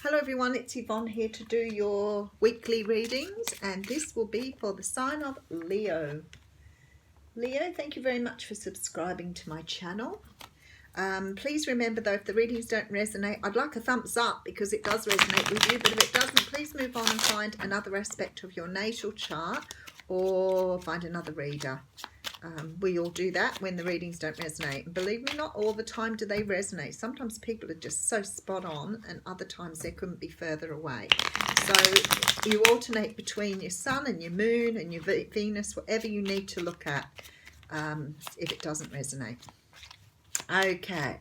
Hello everyone, it's Yvonne here to do your weekly readings, and this will be for the sign of Leo. Leo, thank you very much for subscribing to my channel. Please remember though, if the readings don't resonate, I'd like a thumbs up because it does resonate with you, but if it doesn't, please move on and find another aspect of your natal chart or find another reader. We all do that when the readings don't resonate. And believe me, not all the time do they resonate. Sometimes people are just so spot on, and other times they couldn't be further away. So you alternate between your sun and your moon and your Venus, whatever you need to look at, if it doesn't resonate. Okay,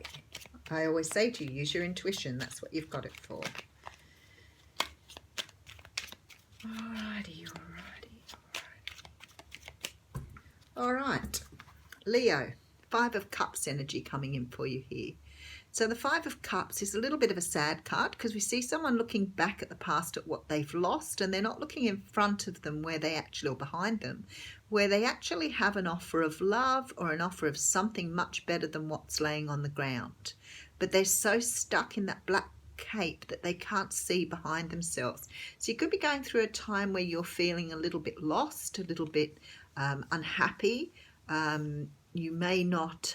I always say to you, use your intuition. That's what you've got it for. Alrighty. All right, Leo, Five of Cups energy coming in for you here. So the Five of Cups is a little bit of a sad card because we see someone looking back at the past at what they've lost, and they're not looking in front of them where they actually, or behind them, where they actually have an offer of love or an offer of something much better than what's laying on the ground. But they're so stuck in that black cape that they can't see behind themselves. So you could be going through a time where you're feeling a little bit lost, a little bit unhappy. You may not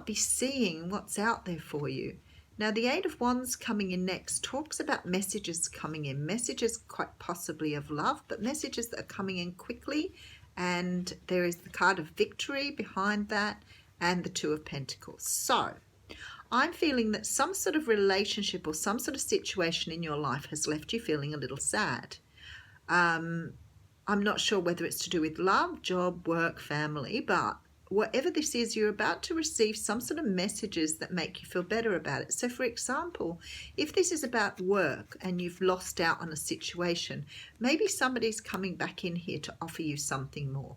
be seeing what's out there for you. Now the Eight of Wands coming in next talks about messages coming in, messages quite possibly of love, but messages that are coming in quickly, and there is the card of victory behind that and the Two of Pentacles. So I'm feeling that some sort of relationship or some sort of situation in your life has left you feeling a little sad. I'm not sure whether it's to do with love, job, work, family, but whatever this is, you're about to receive some sort of messages that make you feel better about it. So for example, if this is about work and you've lost out on a situation, maybe somebody's coming back in here to offer you something more.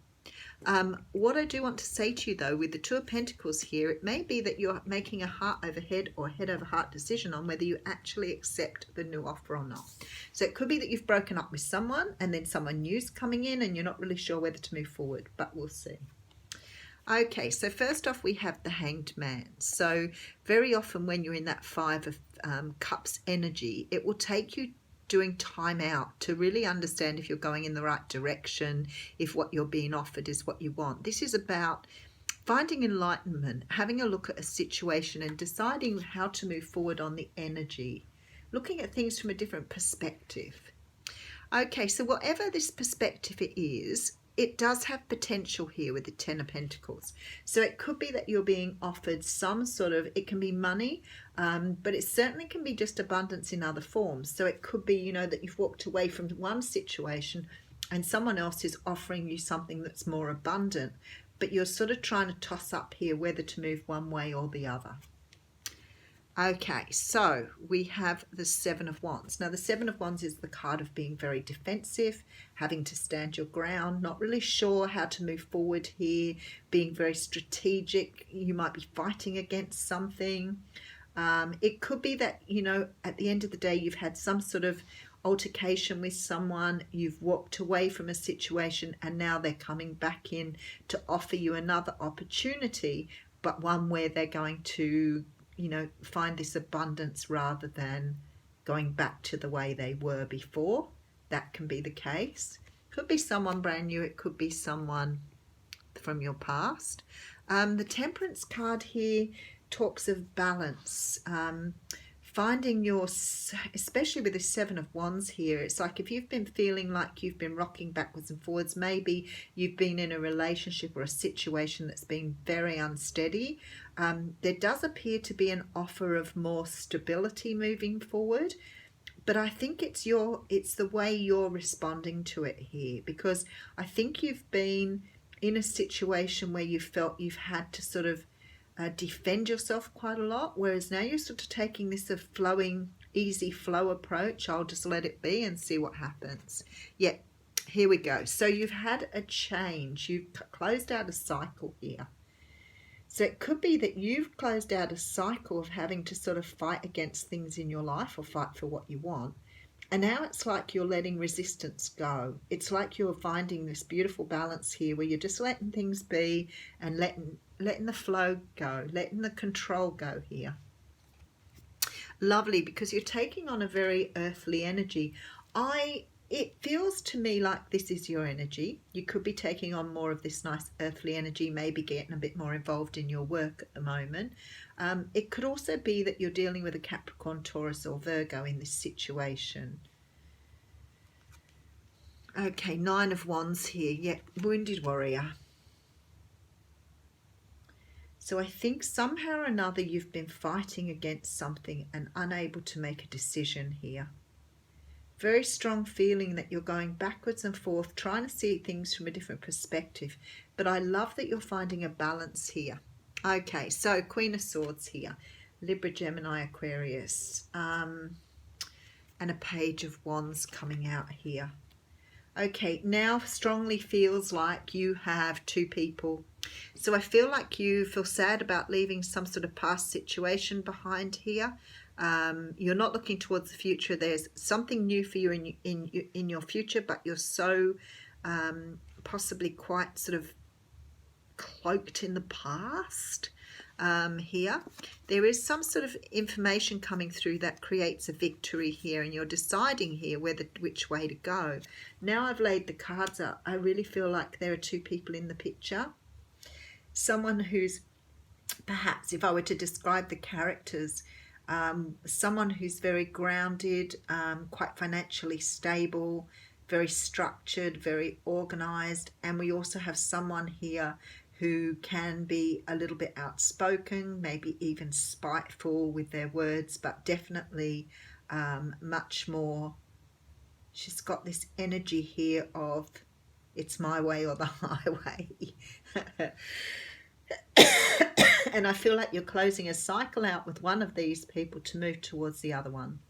What I do want to say to you though, with the Two of Pentacles here, it may be that you're making a heart over head or head over heart decision on whether you actually accept the new offer or not. So it could be that you've broken up with someone and then someone new's coming in and you're not really sure whether to move forward, but we'll see. Okay, so first off we have the Hanged Man. So very often when you're in that Five of Cups energy, it will take you doing time out to really understand if you're going in the right direction, if what you're being offered is what you want. This is about finding enlightenment, having a look at a situation and deciding how to move forward on the energy, looking at things from a different perspective. Okay, so whatever this perspective it is, it does have potential here with the Ten of Pentacles. So it could be that you're being offered some sort of, it can be money, but it certainly can be just abundance in other forms. So it could be, you know, that you've walked away from one situation and someone else is offering you something that's more abundant, but you're sort of trying to toss up here whether to move one way or the other. Okay, so we have the Seven of Wands. Now the Seven of Wands is the card of being very defensive, having to stand your ground, not really sure how to move forward here, being very strategic. You might be fighting against something. It could be that, you know, at the end of the day, you've had some sort of altercation with someone, you've walked away from a situation, and now they're coming back in to offer you another opportunity, but one where they're going to, you know, find this abundance rather than going back to the way they were before. That can be the case. Could be someone brand new, it could be someone from your past. The Temperance card here talks of balance, finding your, especially with the Seven of Wands here, it's like if you've been feeling like you've been rocking backwards and forwards, maybe you've been in a relationship or a situation that's been very unsteady, there does appear to be an offer of more stability moving forward. But I think it's the way you're responding to it here, because I think you've been in a situation where you felt you've had to sort of defend yourself quite a lot, whereas now you're sort of taking this flowing, easy flow approach. I'll just let it be and see what happens. Yeah, here we go. So you've had a change, you've closed out a cycle here. So it could be that you've closed out a cycle of having to sort of fight against things in your life or fight for what you want. And now it's like you're letting resistance go. It's like you're finding this beautiful balance here where you're just letting things be and letting the flow go, letting the control go here. Lovely, because you're taking on a very earthly energy. It feels to me like this is your energy. You could be taking on more of this nice earthly energy, maybe getting a bit more involved in your work at the moment. It could also be that you're dealing with a Capricorn, Taurus or Virgo in this situation. Okay, Nine of Wands here. Yeah, wounded warrior. So I think somehow or another you've been fighting against something and unable to make a decision here. Very strong feeling that you're going backwards and forth, trying to see things from a different perspective. But I love that you're finding a balance here. Okay, so Queen of Swords here. Libra, Gemini, Aquarius. And a Page of Wands coming out here. Okay, now strongly feels like you have two people. So I feel like you feel sad about leaving some sort of past situation behind here. You're not looking towards the future. There's something new for you in your future, but you're so possibly quite sort of cloaked in the past. Here there is some sort of information coming through that creates a victory here, and you're deciding here which way to go. Now I've laid the cards out, I really feel like there are two people in the picture. Someone who's, perhaps if I were to describe the characters, someone who's very grounded, quite financially stable, very structured, very organized. And we also have someone here who can be a little bit outspoken, maybe even spiteful with their words, but definitely much more. She's got this energy here of it's my way or the highway. And I feel like you're closing a cycle out with one of these people to move towards the other one.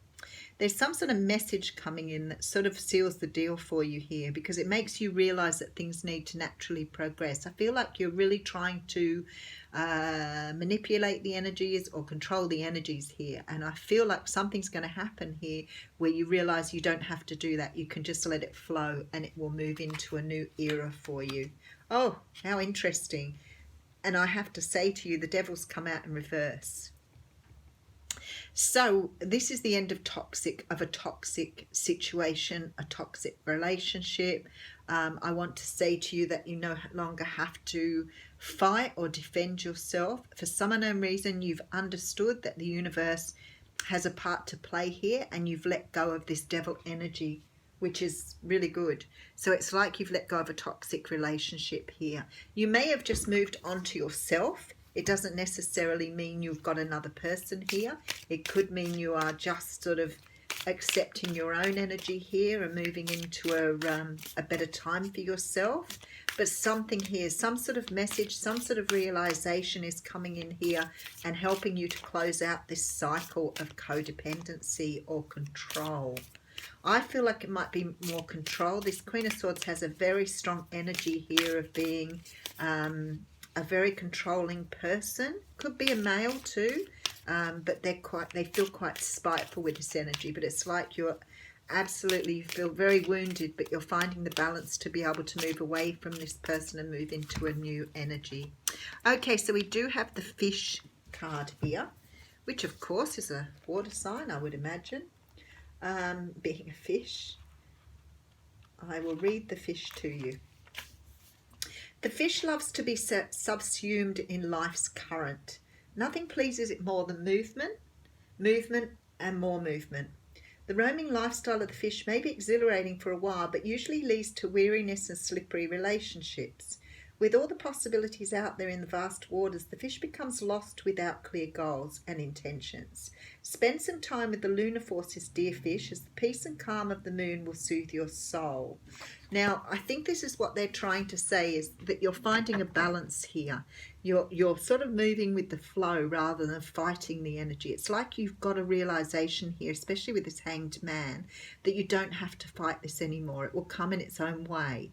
There's some sort of message coming in that sort of seals the deal for you here, because it makes you realize that things need to naturally progress. I feel like you're really trying to manipulate the energies or control the energies here, and I feel like something's going to happen here where you realize you don't have to do that. You can just let it flow and it will move into a new era for you. Oh, how interesting. And I have to say to you, the Devil's come out in reverse. So this is the end of a toxic situation, a toxic relationship. I want to say to you that you no longer have to fight or defend yourself. For some unknown reason, you've understood that the universe has a part to play here, and you've let go of this devil energy, which is really good. So it's like you've let go of a toxic relationship here. You may have just moved on to yourself. It doesn't necessarily mean you've got another person here. It could mean you are just sort of accepting your own energy here and moving into a better time for yourself. But something here, some sort of message, some sort of realization is coming in here and helping you to close out this cycle of codependency or control. I feel like it might be more control. This Queen of Swords has a very strong energy here of being a very controlling person. Could be a male too, but they feel quite spiteful with this energy. But it's like you feel very wounded, but you're finding the balance to be able to move away from this person and move into a new energy. Okay, so we do have the Fish card here, which of course is a water sign, I would imagine. Being a fish, I will read the Fish to you. The fish loves to be subsumed in life's current. Nothing pleases it more than movement, and more movement. The roaming lifestyle of the fish may be exhilarating for a while, but usually leads to weariness and slippery relationships. With all the possibilities out there in the vast waters, the fish becomes lost without clear goals and intentions. Spend some time with the lunar forces, dear fish, as the peace and calm of the moon will soothe your soul. Now, I think this is what they're trying to say, is that you're finding a balance here. You're sort of moving with the flow rather than fighting the energy. It's like you've got a realization here, especially with this Hanged Man, that you don't have to fight this anymore. It will come in its own way,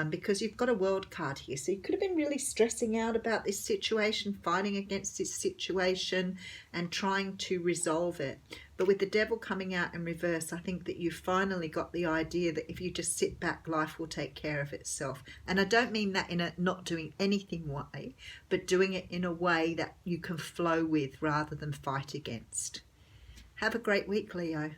because you've got a World card here. So you could have been really stressing out about this situation, fighting against this situation and trying to resolve it. But with the Devil coming out in reverse, I think that you finally got the idea that if you just sit back, life will take care of itself. And I don't mean that in a not doing anything way, but doing it in a way that you can flow with rather than fight against. Have a great week, Leo.